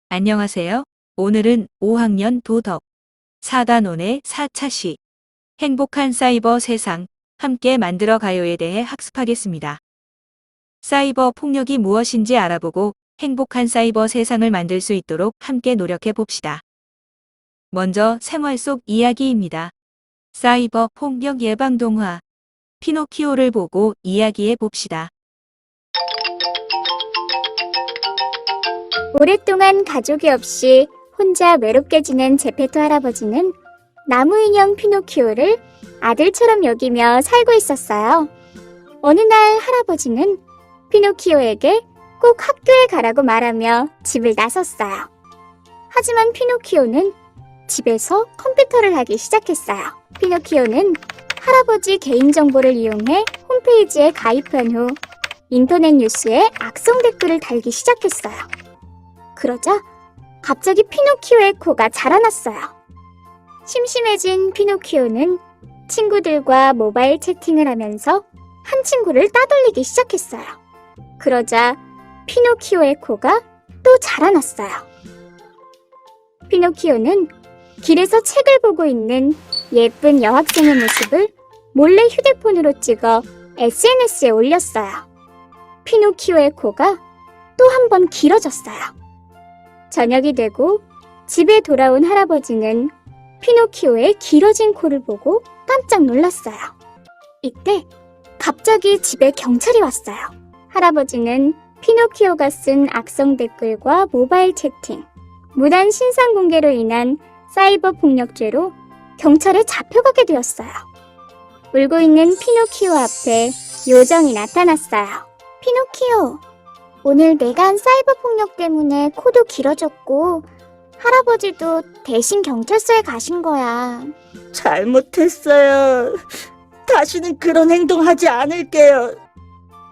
안녕하세요. 오늘은 5학년 도덕 4단원의 4차 시 행복한 사이버 세상 함께 만들어 가요에 대해 학습하겠습니다. 사이버 폭력이 무엇인지 알아보고 행복한 사이버 세상을 만들 수 있도록 함께 노력해 봅시다. 먼저 생활 속 이야기입니다. 사이버 폭력 예방 동화 피노키오를 보고 이야기해 봅시다. 오랫동안 가족이 없이 혼자 외롭게 지낸 제페토 할아버지는 나무 인형 피노키오를 아들처럼 여기며 살고 있었어요. 어느 날 할아버지는 피노키오에게 꼭 학교에 가라고 말하며 집을 나섰어요. 하지만 피노키오는 집에서 컴퓨터를 하기 시작했어요. 피노키오는 할아버지 개인정보를 이용해 홈페이지에 가입한 후 인터넷 뉴스에 악성 댓글을 달기 시작했어요. 그러자 갑자기 피노키오의 코가 자라났어요. 심심해진 피노키오는 친구들과 모바일 채팅을 하면서 한 친구를 따돌리기 시작했어요. 그러자 피노키오의 코가 또 자라났어요. 피노키오는 길에서 책을 보고 있는 예쁜 여학생의 모습을 몰래 휴대폰으로 찍어 SNS에 올렸어요. 피노키오의 코가 또 한 번 길어졌어요. 저녁이 되고 집에 돌아온 할아버지는 피노키오의 길어진 코를 보고 깜짝 놀랐어요. 이때 갑자기 집에 경찰이 왔어요. 할아버지는 피노키오가 쓴 악성 댓글과 모바일 채팅, 무단 신상 공개로 인한 사이버 폭력죄로 경찰에 잡혀가게 되었어요. 울고 있는 피노키오 앞에 요정이 나타났어요. 피노키오, 오늘 내가 한 사이버 폭력 때문에 코도 길어졌고 할아버지도 대신 경찰서에 가신 거야. 잘못했어요. 다시는 그런 행동하지 않을게요.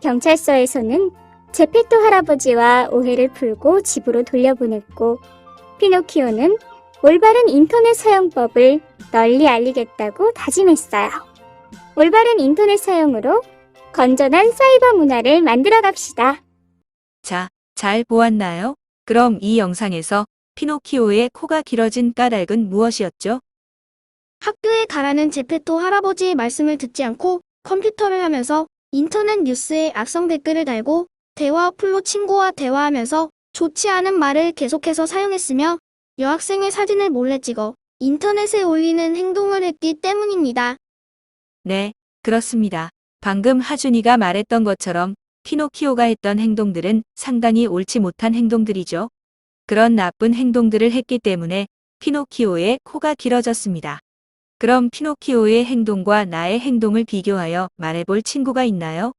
경찰서에서는 제페토 할아버지와 오해를 풀고 집으로 돌려보냈고 피노키오는 올바른 인터넷 사용법을 널리 알리겠다고 다짐했어요. 올바른 인터넷 사용으로 건전한 사이버 문화를 만들어 갑시다. 자, 잘 보았나요? 그럼 이 영상에서 피노키오의 코가 길어진 까닭은 무엇이었죠? 학교에 가라는 제페토 할아버지의 말씀을 듣지 않고 컴퓨터를 하면서 인터넷 뉴스에 악성 댓글을 달고 대화 어플로 친구와 대화하면서 좋지 않은 말을 계속해서 사용했으며 여학생의 사진을 몰래 찍어 인터넷에 올리는 행동을 했기 때문입니다. 네, 그렇습니다. 방금 하준이가 말했던 것처럼 피노키오가 했던 행동들은 상당히 옳지 못한 행동들이죠. 그런 나쁜 행동들을 했기 때문에 피노키오의 코가 길어졌습니다. 그럼 피노키오의 행동과 나의 행동을 비교하여 말해볼 친구가 있나요?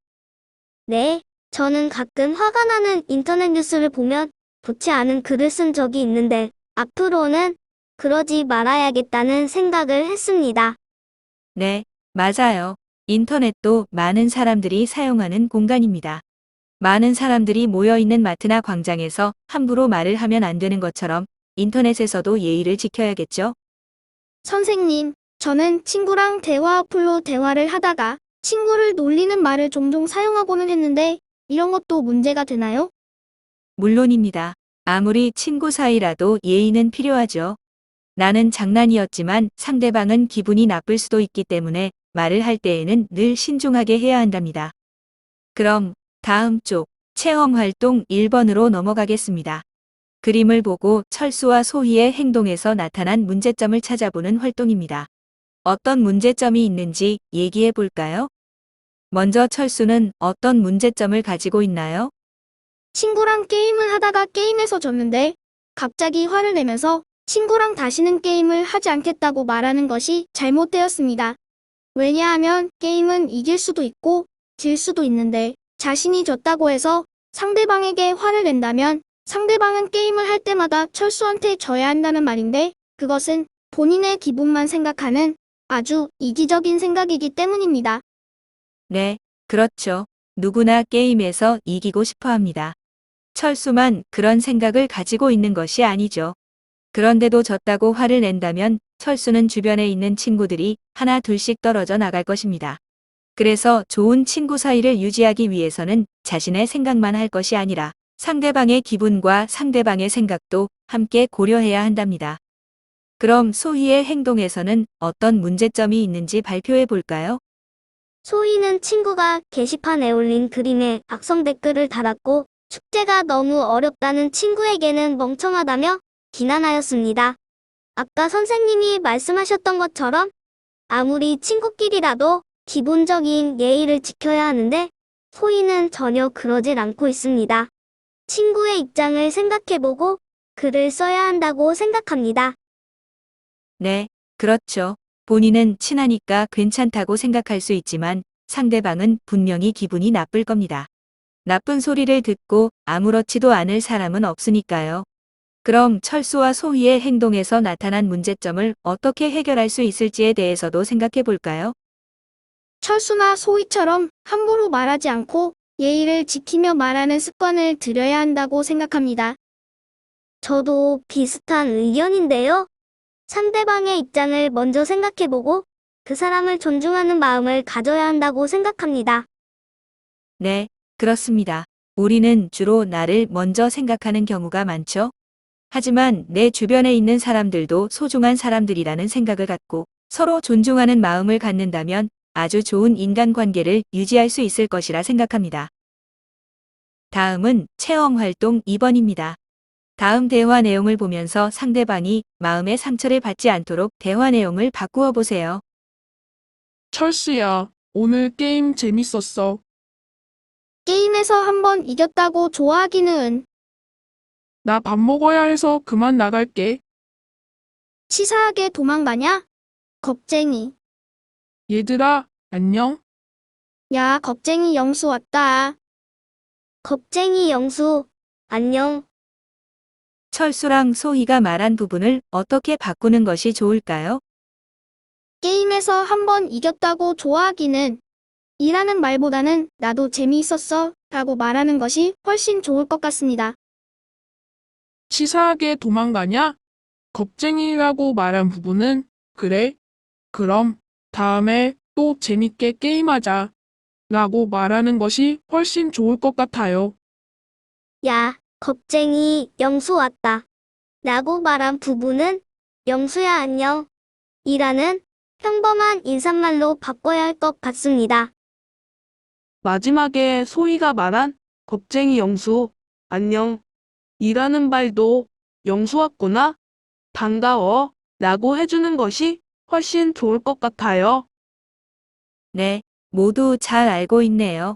네, 저는 가끔 화가 나는 인터넷 뉴스를 보면 좋지 않은 글을 쓴 적이 있는데 앞으로는 그러지 말아야겠다는 생각을 했습니다. 네, 맞아요. 인터넷도 많은 사람들이 사용하는 공간입니다. 많은 사람들이 모여있는 마트나 광장에서 함부로 말을 하면 안 되는 것처럼 인터넷에서도 예의를 지켜야겠죠? 선생님, 저는 친구랑 대화 어플로 대화를 하다가 친구를 놀리는 말을 종종 사용하고는 했는데 이런 것도 문제가 되나요? 물론입니다. 아무리 친구 사이라도 예의는 필요하죠. 나는 장난이었지만 상대방은 기분이 나쁠 수도 있기 때문에 말을 할 때에는 늘 신중하게 해야 한답니다. 그럼 다음 쪽 체험활동 1번으로 넘어가겠습니다. 그림을 보고 철수와 소희의 행동에서 나타난 문제점을 찾아보는 활동입니다. 어떤 문제점이 있는지 얘기해 볼까요? 먼저 철수는 어떤 문제점을 가지고 있나요? 친구랑 게임을 하다가 게임에서 졌는데 갑자기 화를 내면서 친구랑 다시는 게임을 하지 않겠다고 말하는 것이 잘못되었습니다. 왜냐하면 게임은 이길 수도 있고 질 수도 있는데 자신이 졌다고 해서 상대방에게 화를 낸다면 상대방은 게임을 할 때마다 철수한테 져야 한다는 말인데 그것은 본인의 기분만 생각하는 아주 이기적인 생각이기 때문입니다. 네, 그렇죠. 누구나 게임에서 이기고 싶어 합니다. 철수만 그런 생각을 가지고 있는 것이 아니죠. 그런데도 졌다고 화를 낸다면 철수는 주변에 있는 친구들이 하나 둘씩 떨어져 나갈 것입니다. 그래서 좋은 친구 사이를 유지하기 위해서는 자신의 생각만 할 것이 아니라 상대방의 기분과 상대방의 생각도 함께 고려해야 한답니다. 그럼 소희의 행동에서는 어떤 문제점이 있는지 발표해 볼까요? 소희는 친구가 게시판에 올린 그림에 악성 댓글을 달았고 숙제가 너무 어렵다는 친구에게는 멍청하다며 비난하였습니다. 아까 선생님이 말씀하셨던 것처럼 아무리 친구끼리라도 기본적인 예의를 지켜야 하는데 소희는 전혀 그러질 않고 있습니다. 친구의 입장을 생각해보고 글을 써야 한다고 생각합니다. 네, 그렇죠. 본인은 친하니까 괜찮다고 생각할 수 있지만 상대방은 분명히 기분이 나쁠 겁니다. 나쁜 소리를 듣고 아무렇지도 않을 사람은 없으니까요. 그럼 철수와 소희의 행동에서 나타난 문제점을 어떻게 해결할 수 있을지에 대해서도 생각해 볼까요? 철수나 소희처럼 함부로 말하지 않고 예의를 지키며 말하는 습관을 들여야 한다고 생각합니다. 저도 비슷한 의견인데요. 상대방의 입장을 먼저 생각해보고 그 사람을 존중하는 마음을 가져야 한다고 생각합니다. 네, 그렇습니다. 우리는 주로 나를 먼저 생각하는 경우가 많죠. 하지만 내 주변에 있는 사람들도 소중한 사람들이라는 생각을 갖고 서로 존중하는 마음을 갖는다면 아주 좋은 인간관계를 유지할 수 있을 것이라 생각합니다. 다음은 체험활동 2번입니다. 다음 대화 내용을 보면서 상대방이 마음의 상처를 받지 않도록 대화 내용을 바꾸어 보세요. 철수야, 오늘 게임 재밌었어. 게임에서 한번 이겼다고 좋아하기는 나 밥 먹어야 해서 그만 나갈게. 치사하게 도망가냐? 겁쟁이. 얘들아, 안녕. 야, 겁쟁이 영수 왔다. 겁쟁이 영수, 안녕. 철수랑 소희가 말한 부분을 어떻게 바꾸는 것이 좋을까요? 게임에서 한번 이겼다고 좋아하기는 이라는 말보다는 나도 재미있었어 라고 말하는 것이 훨씬 좋을 것 같습니다. 치사하게 도망가냐? 겁쟁이라고 말한 부분은 그래? 그럼 다음에 또 재밌게 게임하자. 라고 말하는 것이 훨씬 좋을 것 같아요. 야, 겁쟁이 영수 왔다. 라고 말한 부부는 영수야 안녕. 이라는 평범한 인사말로 바꿔야 할 것 같습니다. 마지막에 소희가 말한 겁쟁이 영수, 안녕. 이라는 말도 영수 왔구나. 반가워. 라고 해주는 것이 훨씬 좋을 것 같아요. 네, 모두 잘 알고 있네요.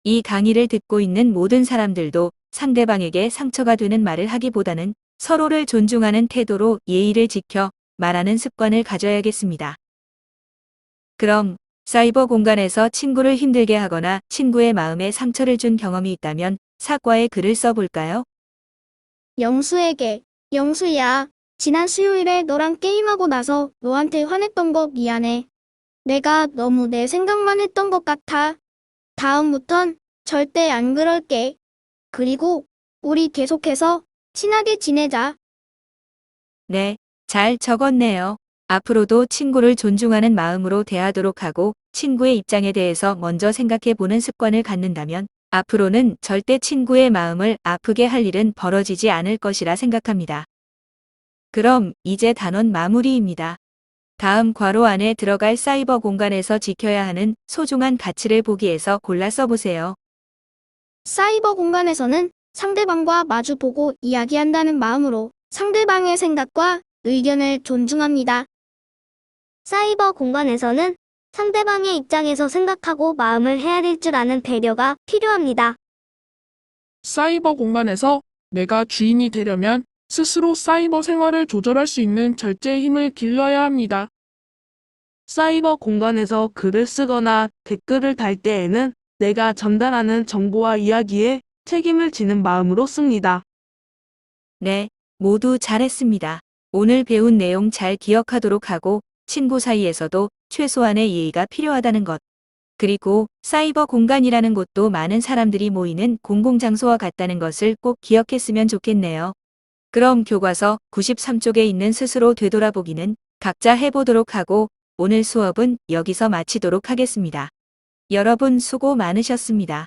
이 강의를 듣고 있는 모든 사람들도 상대방에게 상처가 되는 말을 하기보다는 서로를 존중하는 태도로 예의를 지켜 말하는 습관을 가져야겠습니다. 그럼 사이버 공간에서 친구를 힘들게 하거나 친구의 마음에 상처를 준 경험이 있다면 사과의 글을 써볼까요? 영수에게, 영수야, 지난 수요일에 너랑 게임하고 나서 너한테 화냈던 거 미안해. 내가 너무 내 생각만 했던 것 같아. 다음부턴 절대 안 그럴게. 그리고 우리 계속해서 친하게 지내자. 네, 잘 적었네요. 앞으로도 친구를 존중하는 마음으로 대하도록 하고 친구의 입장에 대해서 먼저 생각해 보는 습관을 갖는다면 앞으로는 절대 친구의 마음을 아프게 할 일은 벌어지지 않을 것이라 생각합니다. 그럼 이제 단원 마무리입니다. 다음 괄호 안에 들어갈 사이버 공간에서 지켜야 하는 소중한 가치를 보기에서 골라 써보세요. 사이버 공간에서는 상대방과 마주보고 이야기한다는 마음으로 상대방의 생각과 의견을 존중합니다. 사이버 공간에서는 상대방의 입장에서 생각하고 마음을 헤아릴 줄 아는 배려가 필요합니다. 사이버 공간에서 내가 주인이 되려면 스스로 사이버 생활을 조절할 수 있는 절제의 힘을 길러야 합니다. 사이버 공간에서 글을 쓰거나 댓글을 달 때에는 내가 전달하는 정보와 이야기에 책임을 지는 마음으로 씁니다. 네, 모두 잘했습니다. 오늘 배운 내용 잘 기억하도록 하고 친구 사이에서도 최소한의 예의가 필요하다는 것. 그리고 사이버 공간이라는 곳도 많은 사람들이 모이는 공공장소와 같다는 것을 꼭 기억했으면 좋겠네요. 그럼 교과서 93쪽에 있는 스스로 되돌아보기는 각자 해보도록 하고 오늘 수업은 여기서 마치도록 하겠습니다. 여러분 수고 많으셨습니다.